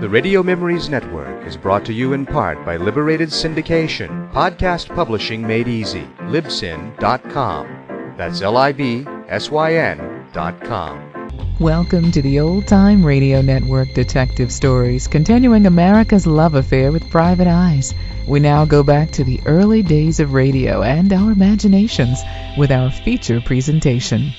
The Radio Memories Network is brought to you in part by Liberated Syndication, podcast publishing made easy, libsyn.com. That's libsyn.com. Welcome to the Old Time Radio Network detective stories, continuing America's love affair with private eyes. We now go back to the early days of radio and our imaginations with our feature presentation.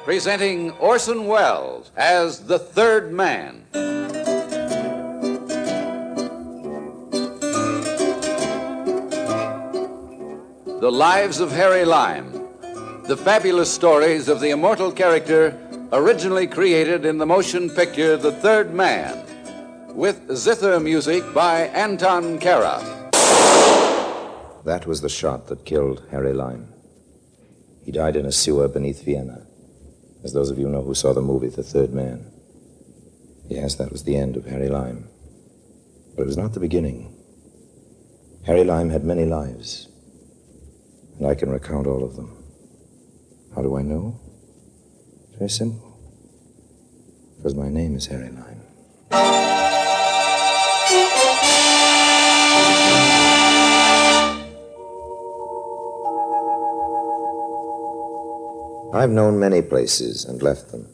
Presenting Orson Welles as the Third Man. The Lives of Harry Lime. The fabulous stories of the immortal character originally created in the motion picture The Third Man, with zither music by Anton Kara. That was the shot that killed Harry Lime. He died in a sewer beneath Vienna. As those of you know who saw the movie The Third Man. Yes, that was the end of Harry Lime. But it was not the beginning. Harry Lime had many lives, and I can recount all of them. How do I know? It's very simple. Because my name is Harry Lime. I've known many places and left them,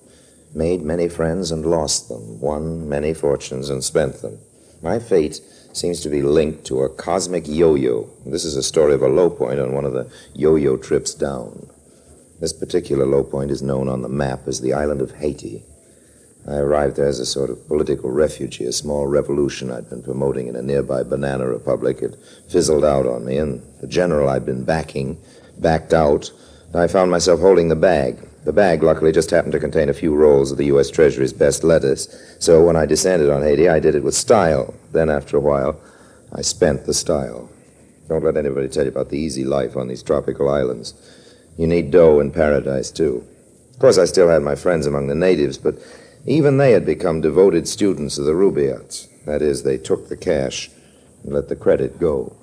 made many friends and lost them, won many fortunes and spent them. My fate seems to be linked to a cosmic yo-yo. This is a story of a low point on one of the yo-yo trips down. This particular low point is known on the map as the island of Haiti. I arrived there as a sort of political refugee, a small revolution I'd been promoting in a nearby banana republic. It fizzled out on me, and the general I'd been backing backed out. I found myself holding the bag. The bag, luckily, just happened to contain a few rolls of the U.S. Treasury's best lettuce. So when I descended on Haiti, I did it with style. Then, after a while, I spent the style. Don't let anybody tell you about the easy life on these tropical islands. You need dough in paradise, too. Of course, I still had my friends among the natives, but even they had become devoted students of the Rubaiyats. That is, they took the cash and let the credit go.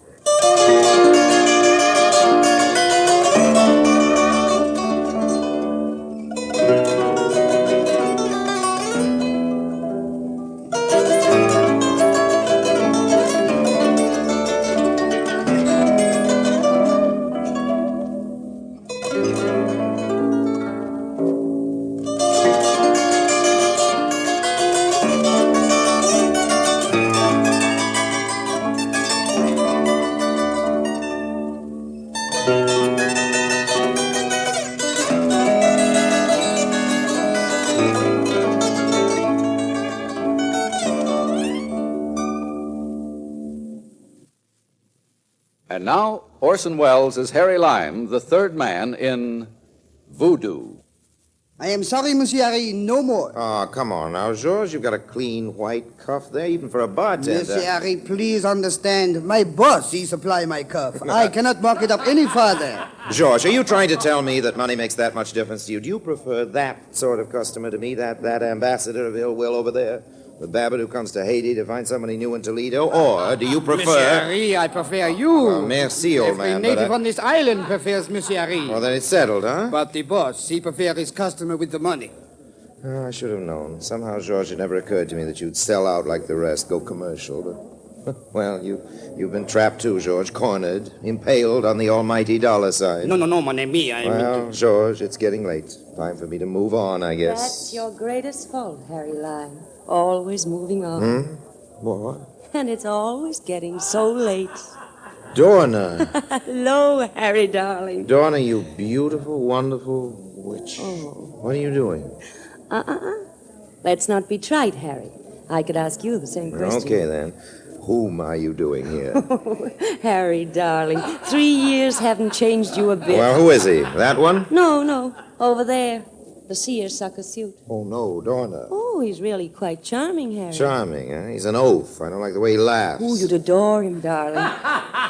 And now, Orson Welles as Harry Lime, the Third Man in Voodoo. I am sorry, Monsieur Harry, no more. Oh, come on now, George. You've got a clean white cuff there, even for a bartender. Monsieur Harry, please understand. My boss, he supply my cuff. I cannot mark it up any further. George, are you trying to tell me that money makes that much difference to you? Do you prefer that sort of customer to me, that ambassador of ill will over there? The Babbitt who comes to Haiti to find somebody new in Toledo? Or do you prefer... Monsieur Harry, I prefer you. Oh, merci, old man. Every native on this island prefers Monsieur Harry. Well, then it's settled, huh? But the boss, he prefers his customer with the money. Oh, I should have known. Somehow, George, it never occurred to me that you'd sell out like the rest, go commercial. But, well, you've been trapped too, George. Cornered, impaled on the almighty dollar sign. No, mon ami. Well, George, it's getting late. Time for me to move on, I guess. That's your greatest fault, Harry Lime. Always moving on. What? And it's always getting so late. Dorna. Hello, Harry, darling. Dorna, you beautiful, wonderful witch. Oh. What are you doing? Let's not be trite, Harry. I could ask you the same question. Okay, then. Whom are you doing here? Harry, darling, 3 years haven't changed you a bit. Well, who is he? That one? No, over there. The seersucker suit. Oh, no, Dorna. Oh, he's really quite charming, Harry. Charming, eh? He's an oaf. I don't like the way he laughs. Oh, you'd adore him, darling.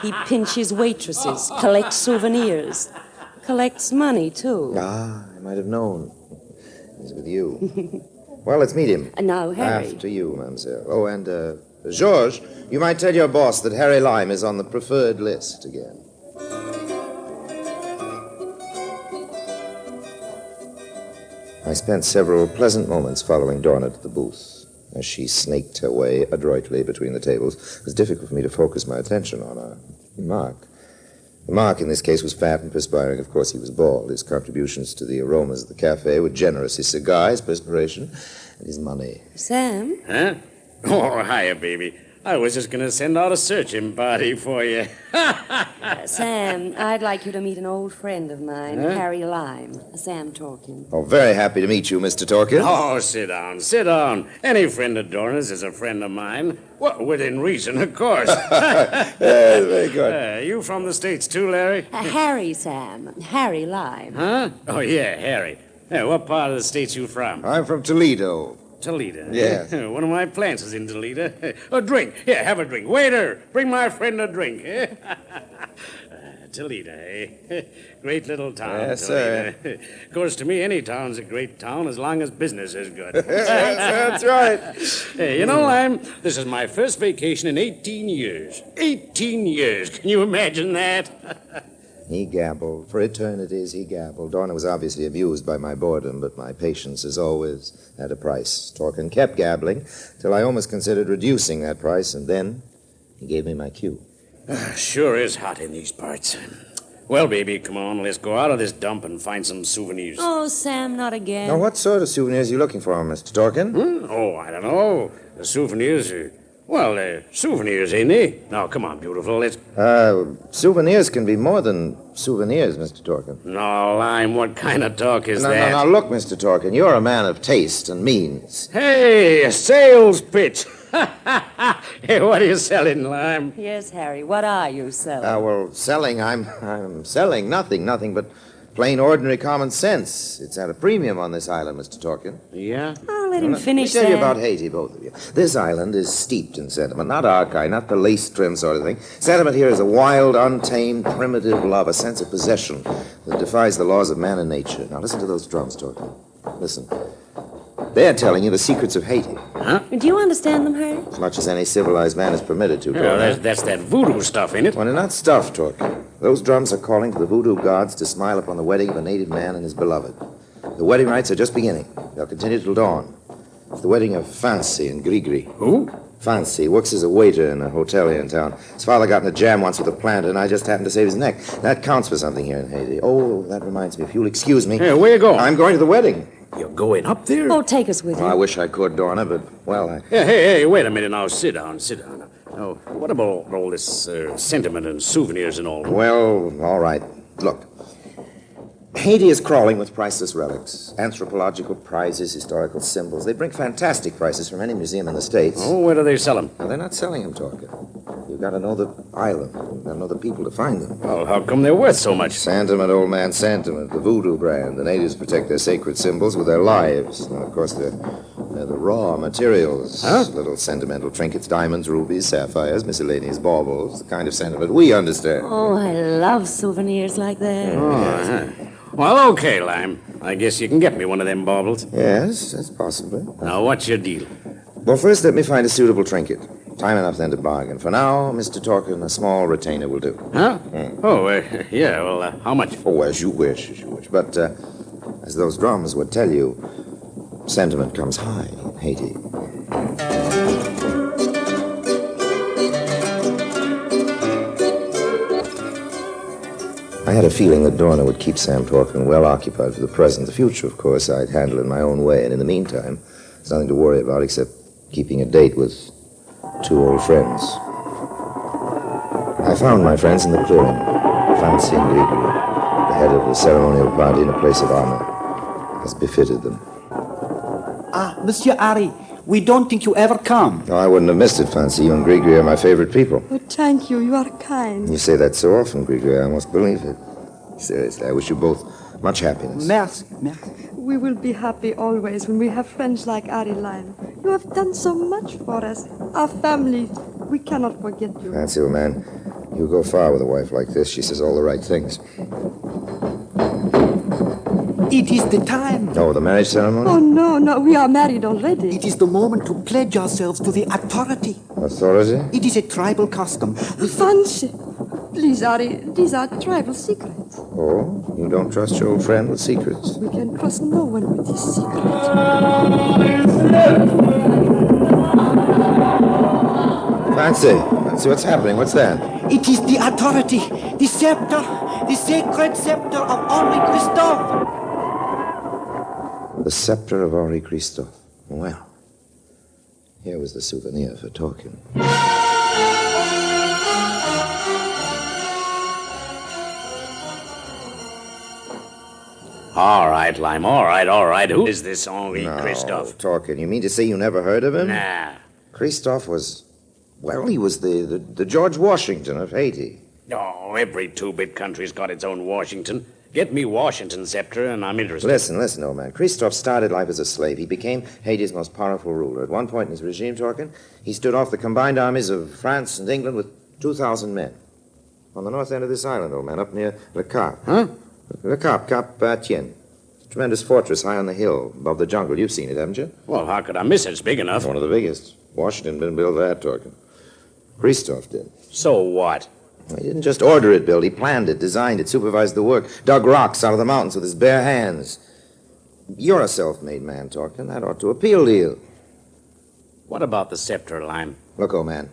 He pinches waitresses, collects souvenirs, collects money, too. Ah, I might have known. He's with you. Well, let's meet him. Now, Harry. After you, mademoiselle. Oh, and, Georges, you might tell your boss that Harry Lime is on the preferred list again. I spent several pleasant moments following Dorna to the booth. As she snaked her way adroitly between the tables, it was difficult for me to focus my attention on her. Mark. Mark, in this case, was fat and perspiring. Of course, he was bald. His contributions to the aromas of the cafe were generous. His cigar, his perspiration, and his money. Sam? Huh? Oh, hiya, baby. I was just going to send out a searching party for you. Sam, I'd like you to meet an old friend of mine, Harry Lime. Sam talking. Oh, very happy to meet you, Mr. Torkin. Oh, sit down, sit down. Any friend of Dorna's is a friend of mine. Well, within reason, of course. Very good. You from the States too, Larry? Harry, Sam. Harry Lime. Huh? Oh, yeah, Harry. What part of the States you from? I'm from Toledo. Toledo. Yes. One of my plants is in Toledo. A drink. Here, have a drink. Waiter, bring my friend a drink. Toledo, eh? Great little town. Yes, Toledo. sir. Of course, to me, any town's a great town as long as business is good. That's right. Hey, you know, Lime, this is my first vacation in 18 years. 18 years. Can you imagine that? He gabbled. For eternities, he gabbled. Dorna was obviously amused by my boredom, but my patience, as always, had a price. Torkin kept gabbling till I almost considered reducing that price, and then he gave me my cue. Sure is hot in these parts. Well, baby, come on, let's go out of this dump and find some souvenirs. Oh, Sam, not again. Now, what sort of souvenirs are you looking for, Mr. Torkin? Oh, I don't know. The souvenirs souvenirs, ain't they? Now, come on, beautiful, let's... Souvenirs can be more than souvenirs, Mr. Torkin. No, Lime, what kind of talk is that? No, look, Mr. Torkin, you're a man of taste and means. Hey, a sales pitch. Hey, what are you selling, Lime? Yes, Harry, what are you selling? Selling, I'm selling nothing but plain, ordinary common sense. It's at a premium on this island, Mr. Torkin. Yeah? I'll let him finish, Let me tell you Sam. about Haiti, both of you. This island is steeped in sentiment, not our kind, not the lace-trimmed sort of thing. Sentiment here is a wild, untamed, primitive love, a sense of possession that defies the laws of man and nature. Now, listen to those drums, Torkin. Listen. They're telling you the secrets of Haiti. Huh? Do you understand them, Harry? As much as any civilized man is permitted to, Oh, Torkin. that's that voodoo stuff, ain't it? Well, they're not stuffed, Torkin. Those drums are calling to the voodoo gods to smile upon the wedding of a native man and his beloved. The wedding rites are just beginning. They'll continue till dawn. It's the wedding of Fancy and Grigri. Who? Fancy works as a waiter in a hotel here in town. His father got in a jam once with a planter, and I just happened to save his neck. That counts for something here in Haiti. Oh, that reminds me. If you'll excuse me. Hey, where you going? I'm going to the wedding. You're going up there? Oh, take us with you. Well, I wish I could, Dorna, but, well, Hey, wait a minute now. Sit down. Now, what about all this sentiment and souvenirs and all? Well, all right. Look. Haiti is crawling with priceless relics, anthropological prizes, historical symbols. They bring fantastic prices from any museum in the States. Oh, where do they sell them? Now, they're not selling them, Torkin. You've got to know the island. You've got to know the people to find them. Well, how come they're worth so much? Sentiment, old man, sentiment. The Voodoo brand. The natives protect their sacred symbols with their lives. Now, of course, they're the raw materials. Huh? Little sentimental trinkets, diamonds, rubies, sapphires, miscellaneous baubles. The kind of sentiment we understand. Oh, I love souvenirs like that. Uh-huh. Well, okay, Lime. I guess you can get me one of them baubles. Yes, that's possibly. Now, what's your deal? Well, first, let me find a suitable trinket. Time enough then to bargain. For now, Mr. Torkin, a small retainer will do. Huh? Oh, yeah, well, how much? Oh, as you wish. But, as those drums would tell you, sentiment comes high in Haiti. I had a feeling that Dorna would keep Sam Torkin well occupied for the present. The future, of course, I'd handle in my own way. And in the meantime, there's nothing to worry about except keeping a date with two old friends. I found my friends in the clearing, Fancy and Grigri, the head of the ceremonial party in a place of honor, as befitted them. Ah, Monsieur Harry, we don't think you ever come. No, I wouldn't have missed it, Fancy. You and Grigri are my favorite people. Oh, thank you. You are kind. You say that so often, Grigri, I almost believe it. Seriously, I wish you both much happiness. Merci. We will be happy always when we have friends like Harry Lime. You have done so much for us. Our family, we cannot forget you. Fancy, old man, you go far with a wife like this. She says all the right things. It is the time. Oh, the marriage ceremony? Oh, no, we are married already. It is the moment to pledge ourselves to the authority. Authority? It is a tribal custom. Fancy. Please, Ari, these are tribal secrets. Oh, you don't trust your old friend with secrets? We can trust no one with these secrets. Fancy, what's happening? What's that? It is the authority, the scepter, the sacred scepter of Henri Christophe. The scepter of Henri Christophe. Well, here was the souvenir for talking. All right, Lime, all right. Who is this Henri Christophe? Talking. You mean to say you never heard of him? Nah. Christophe was, well, he was the George Washington of Haiti. Oh, every two-bit country's got its own Washington. Get me Washington scepter, and I'm interested. Listen, old man. Christophe started life as a slave. He became Haiti's most powerful ruler. At one point in his regime, talking, he stood off the combined armies of France and England with 2,000 men. On the north end of this island, old man, up near Le Cap. Huh? Le Cap, Cap-Tien. Tremendous fortress high on the hill above the jungle. You've seen it, haven't you? Well, how could I miss it? It's big enough. One of the biggest. Washington didn't build that, talking. Christophe did. So what? He didn't just order it built. He planned it, designed it, supervised the work, dug rocks out of the mountains with his bare hands. You're a self-made man, Torkin. That ought to appeal to you. What about the scepter, Lime? Look, old man.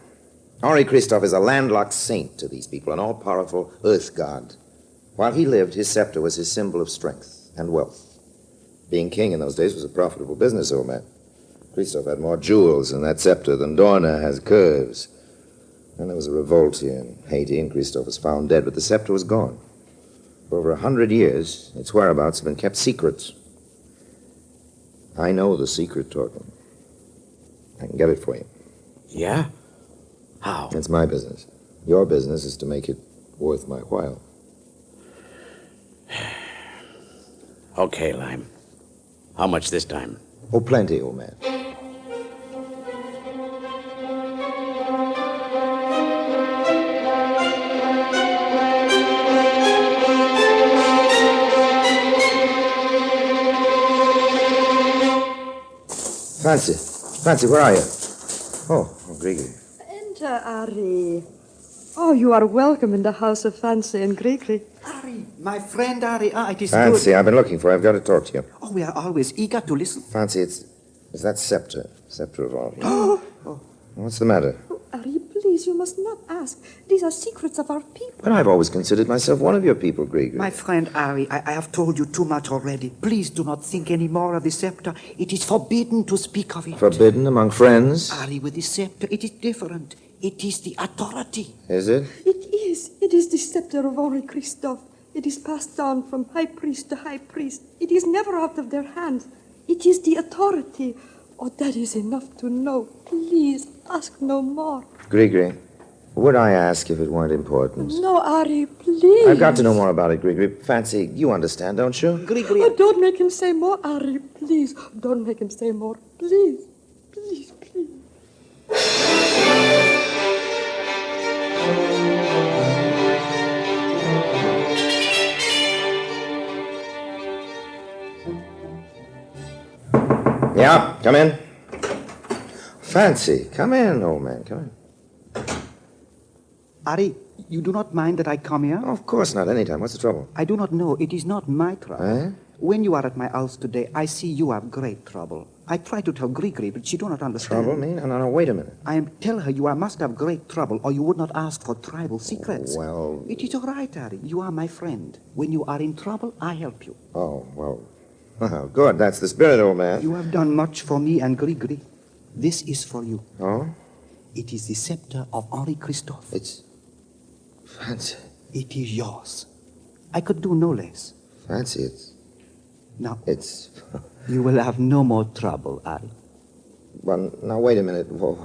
Henri Christophe is a landlocked saint to these people, an all-powerful earth god. While he lived, his scepter was his symbol of strength and wealth. Being king in those days was a profitable business, old man. Christophe had more jewels in that scepter than Dorna has curves. Then there was a revolt here in Haiti, and Christophe was found dead, but the scepter was gone. For over 100 years, its whereabouts have been kept secret. I know the secret, Torkin. I can get it for you. Yeah? How? It's my business. Your business is to make it worth my while. Okay, Lime. How much this time? Oh, plenty, old man. Fancy, where are you? Oh, Gregory. Enter, Ari. Oh, you are welcome in the house of Fancy and Gregory. Ari, my friend Ari, it is Fancy, good. I've been looking for you. I've got to talk to you. Oh, we are always eager to listen. Fancy, it's that scepter of Henri. Oh. What's the matter? Oh, Ari, please, you must not ask. These are secrets of our people. But I've always considered myself one of your people, Gregory. My friend Ari, I have told you too much already. Please do not think any more of the scepter. It is forbidden to speak of it. Forbidden among friends? Ari, with the scepter, it is different. It is the authority. Is it? It is. It is the scepter of Henri Christophe. It is passed down from high priest to high priest. It is never out of their hands. It is the authority. Oh, that is enough to know. Please, ask no more. Gregory, would I ask if it weren't important? No, Ari, please. I've got to know more about it, Gregory. Fancy, you understand, don't you? Gregory. Oh, don't make him say more, Ari, please. Don't make him say more. Please. Please, please. Yeah, come in. Fancy, come in, old man, come in. Ari, you do not mind that I come here? Oh, of course not, anytime. What's the trouble? I do not know. It is not my trouble. Eh? When you are at my house today, I see you have great trouble. I try to tell Gregory, but she do not understand. Trouble, me? No, wait a minute. I am tell her you must have great trouble, or you would not ask for tribal secrets. Well... It is all right, Ari. You are my friend. When you are in trouble, I help you. Oh, well... Oh, good. That's the spirit, old man. You have done much for me and Gregory. This is for you. Oh? It is the scepter of Henri Christophe. It's... Fancy. It is yours. I could do no less. Fancy, it's... Now, It's... you will have no more trouble, Ari. Well, now, wait a minute. Well,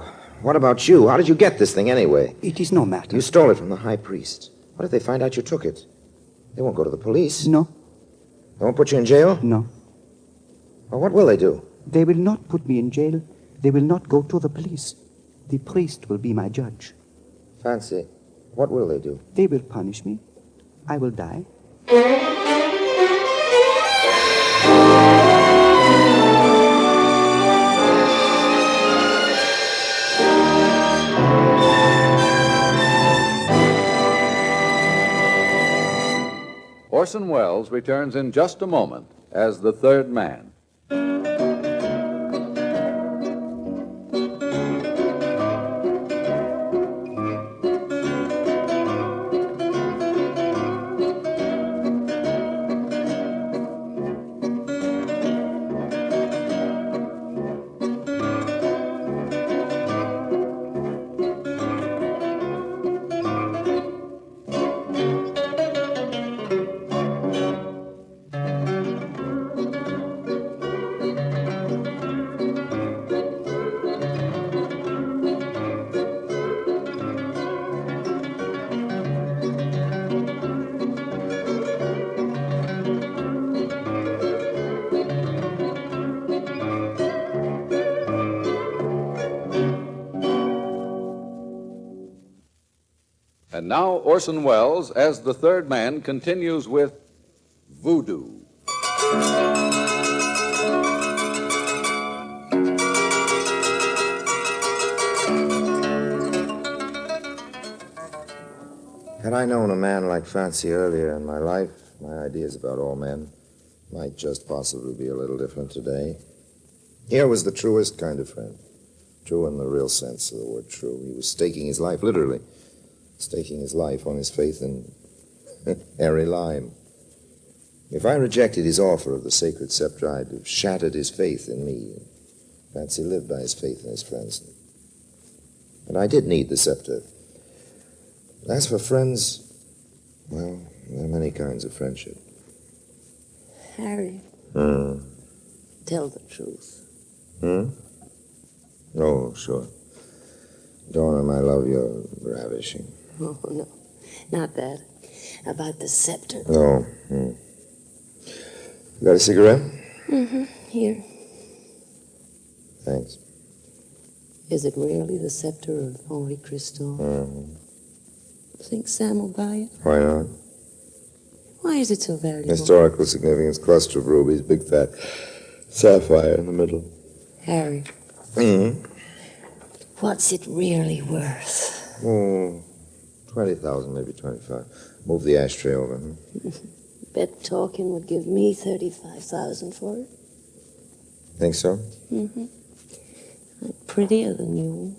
what about you? How did you get this thing, anyway? It is no matter. You stole it from the high priest. What if they find out you took it? They won't go to the police. No, They won't put you in jail? no. Well, what will they do? They will not put me in jail. They will not go to the police. The priest will be my judge. Fancy, what will they do? They will punish me. I will die. Orson Welles returns in just a moment as the third man. And now Orson Welles, as the third man, continues with Voodoo. Had I known a man like Fancy earlier in my life, my ideas about all men might just possibly be a little different today. Here was the truest kind of friend. True in the real sense of the word true. He was staking his life, literally. Staking his life on his faith in Harry Lime. If I rejected his offer of the sacred scepter, I'd have shattered his faith in me. Fancy lived by his faith in his friends. And I did need the scepter. As for friends, well, there are many kinds of friendship. Harry, tell the truth. Oh, sure. Donna, my love, you're ravishing. Oh, no, not that. About the scepter. No. You got a cigarette? Here. Thanks. Is it really the scepter of Henri Christophe? Think Sam will buy it? Why not? Why is it so valuable? Historical significance, cluster of rubies, big fat sapphire in the middle. Harry. What's it really worth? Oh, 20,000, maybe 25. Move the ashtray over. Bet Talkin would give me 35,000 for it. Think so? I'm prettier than you.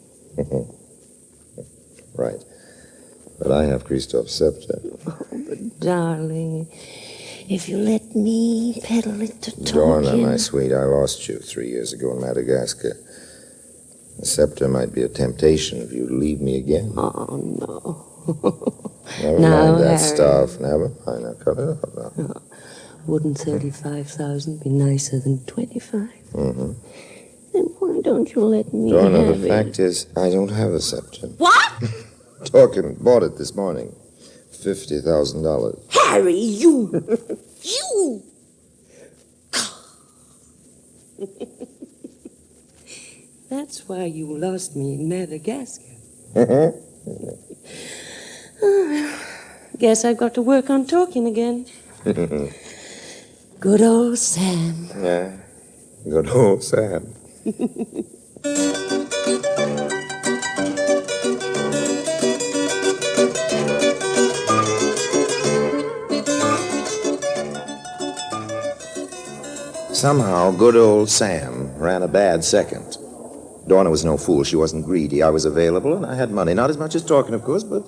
Right. But I have Christophe's scepter. Oh, but darling, if you let me peddle it to Talkin... Donna, my sweet, I lost you 3 years ago in Madagascar. The scepter might be a temptation if you leave me again. Oh, no. Never Now, mind that Harry. stuff. Never mind. Now, cut it off now. Oh, wouldn't 35,000 be nicer than 25? Then why don't you let me Donna, have the fact is, I don't have a scepter. What? Talking, bought it this morning. $50,000. Harry, you! You! That's why you lost me in Madagascar. Guess I've got to work on talking again. Good old Sam. Yeah, good old Sam. Somehow, good old Sam ran a bad second. Donna was no fool. She wasn't greedy. I was available, and I had money. Not as much as talking, of course, but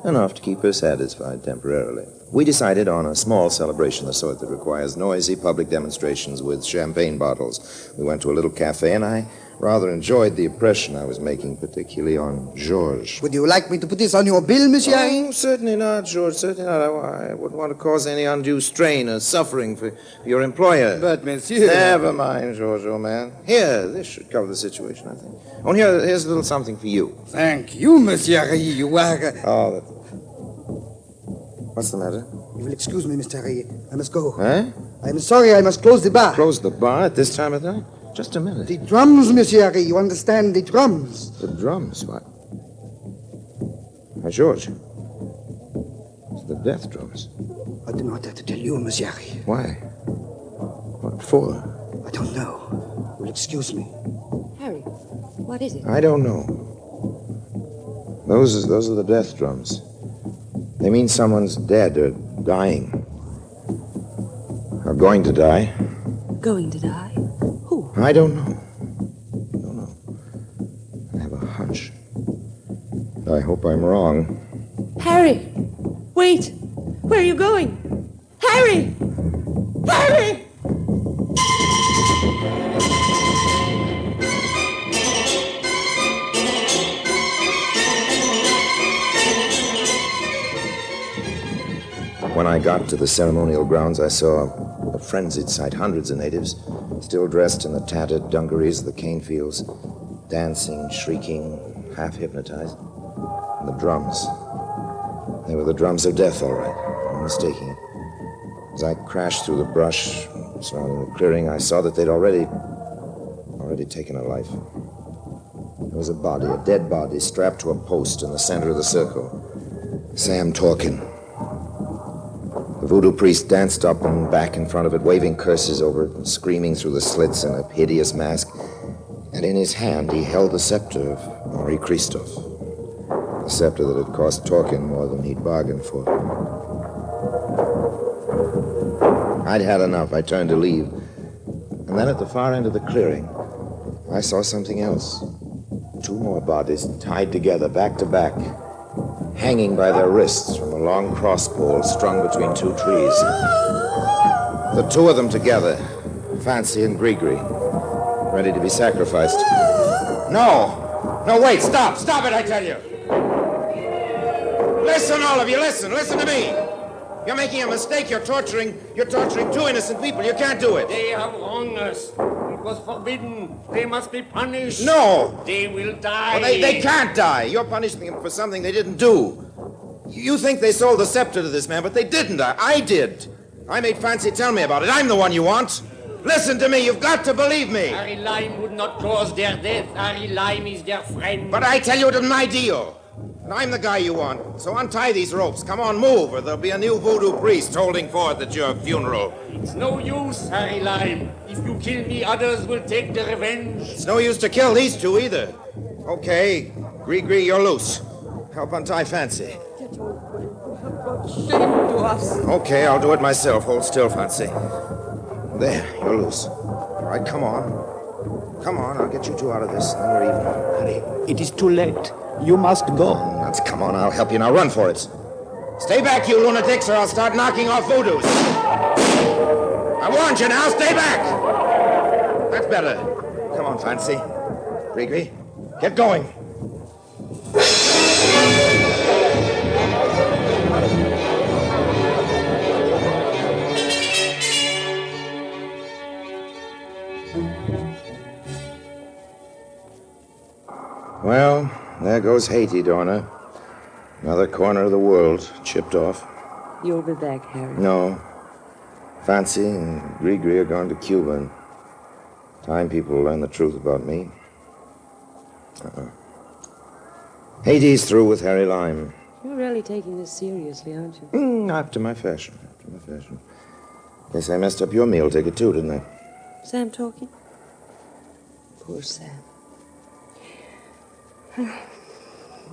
enough to keep her satisfied temporarily. We decided on a small celebration, the sort that requires noisy public demonstrations with champagne bottles. We went to a little cafe, and I rather enjoyed the impression I was making, particularly on Georges. Would you like me to put this on your bill, Monsieur Harry? Oh, certainly not, George. Certainly not. I wouldn't want to cause any undue strain or suffering for your employer. But, Monsieur... Never mind, George, old man. Here, this should cover the situation, I think. Oh, here's a little something for you. Thank you, Monsieur Harry. You are... Oh, that... What's the matter? You will excuse me, Mr. Harry. I must go. Huh? I'm sorry, I must close the bar. Close the bar at this time of night? Just a minute. The drums, Monsieur Harry. You understand, the drums. The drums? What? Why, George. It's the death drums. I do not have to tell you, Monsieur Harry. Why? What for? I don't know. You will excuse me. Harry, what is it? I don't know. Those are the death drums. They mean someone's dead or dying. going to die. Going to die? Who? I don't know. I have a hunch. I hope I'm wrong. Harry! Wait! Where are you going? Harry! Harry! When I got to the ceremonial grounds, I saw a frenzied sight. Hundreds of natives, still dressed in the tattered dungarees of the cane fields, dancing, shrieking, half hypnotized. And the drums. They were the drums of death, all right. No mistaking it. As I crashed through the brush surrounding the clearing, I saw that they'd already taken a life. There was a body, a dead body, strapped to a post in the center of the circle. Sam Torkin. The voodoo priest danced up and back in front of it, waving curses over it and screaming through the slits in a hideous mask. And in his hand, he held the scepter of Henri Christophe. The scepter that had cost Torkin more than he'd bargained for. I'd had enough. I turned to leave. And then at the far end of the clearing, I saw something else. Two more bodies tied together, back to back, hanging by their wrists from a long cross-pole strung between two trees. The two of them together, Fancy and Grigri, ready to be sacrificed. No! No, wait, stop! Stop it, I tell you! Listen, all of you, listen to me! You're making a mistake. You're torturing two innocent people. You can't do it. They have wronged us. It was forbidden. They must be punished. No! They will die. Well, they can't die. You're punishing them for something they didn't do. You think they sold the scepter to this man, but they didn't. I did. I made Fancy tell me about it. I'm the one you want. Listen to me. You've got to believe me. Harry Lime would not cause their death. Harry Lime is their friend. But I tell you, it was my deal. And I'm the guy you want. So untie these ropes. Come on, move, or there'll be a new voodoo priest holding forth at your funeral. It's no use, Harry Lime. If you kill me, others will take the revenge. It's no use to kill these two either. Okay, Grigri, you're loose. Help untie Fancy. That old man will have brought shame to us. Okay, I'll do it myself. Hold still, Fancy. There, you're loose. All right, come on. Come on, I'll get you two out of this, and then we're even. Harry, it is too late. You must go. Nuts, come on, I'll help you. Now run for it. Stay back, you lunatics, or I'll start knocking off voodoos. I warned you now, stay back! That's better. Come on, Fancy. Grigri, get going. Well, there goes Haiti, Dorna. Another corner of the world chipped off. You'll be back, Harry. No. Fancy and Grigri are going to Cuba. And time people will learn the truth about me. Haiti's through with Harry Lime. You're really taking this seriously, aren't you? After my fashion. Guess I messed up your meal ticket, too, didn't I? Sam talking? Poor Sam.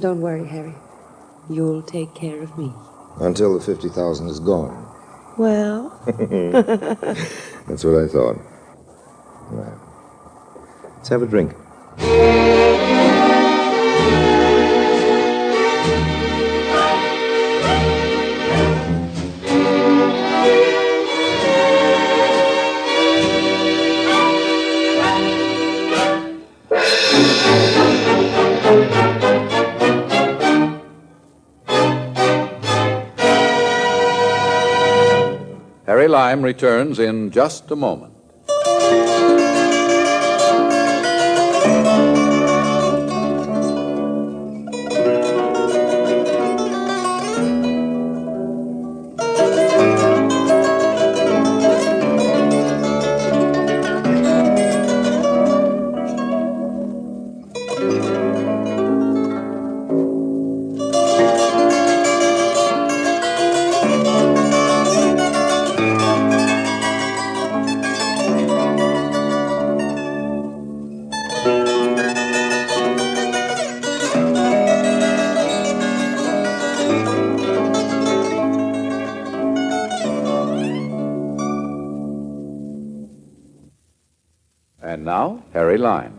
Don't worry, Harry. You'll take care of me. Until the 50,000 is gone. Well? That's what I thought. Well, let's have a drink. Harry Lime returns in just a moment. And now, Harry Lime.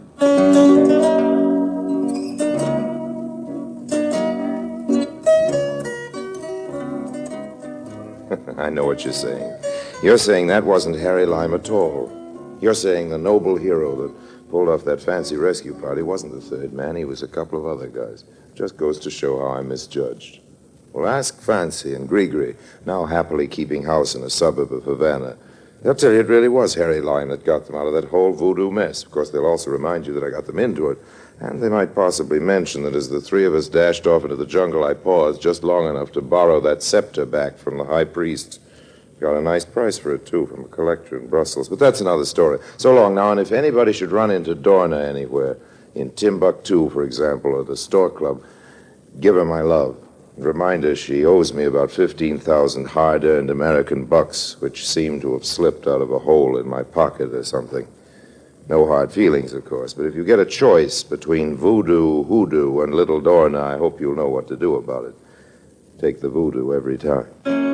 I know what you're saying. You're saying that wasn't Harry Lime at all. You're saying the noble hero that pulled off that fancy rescue party wasn't the third man. He was a couple of other guys. Just goes to show how I misjudged. Well, ask Fancy and Grigri, now happily keeping house in a suburb of Havana. They'll tell you it really was Harry Lime that got them out of that whole voodoo mess. Of course, they'll also remind you that I got them into it. And they might possibly mention that as the three of us dashed off into the jungle, I paused just long enough to borrow that scepter back from the high priest. Got a nice price for it, too, from a collector in Brussels. But that's another story. So long now, and if anybody should run into Dorna anywhere, in Timbuktu, for example, or the Store Club, give her my love. And remind her she owes me about 15,000 hard-earned American bucks, which seem to have slipped out of a hole in my pocket or something. No hard feelings, of course, but if you get a choice between voodoo, hoodoo, and little Dorna, I hope you'll know what to do about it. Take the voodoo every time.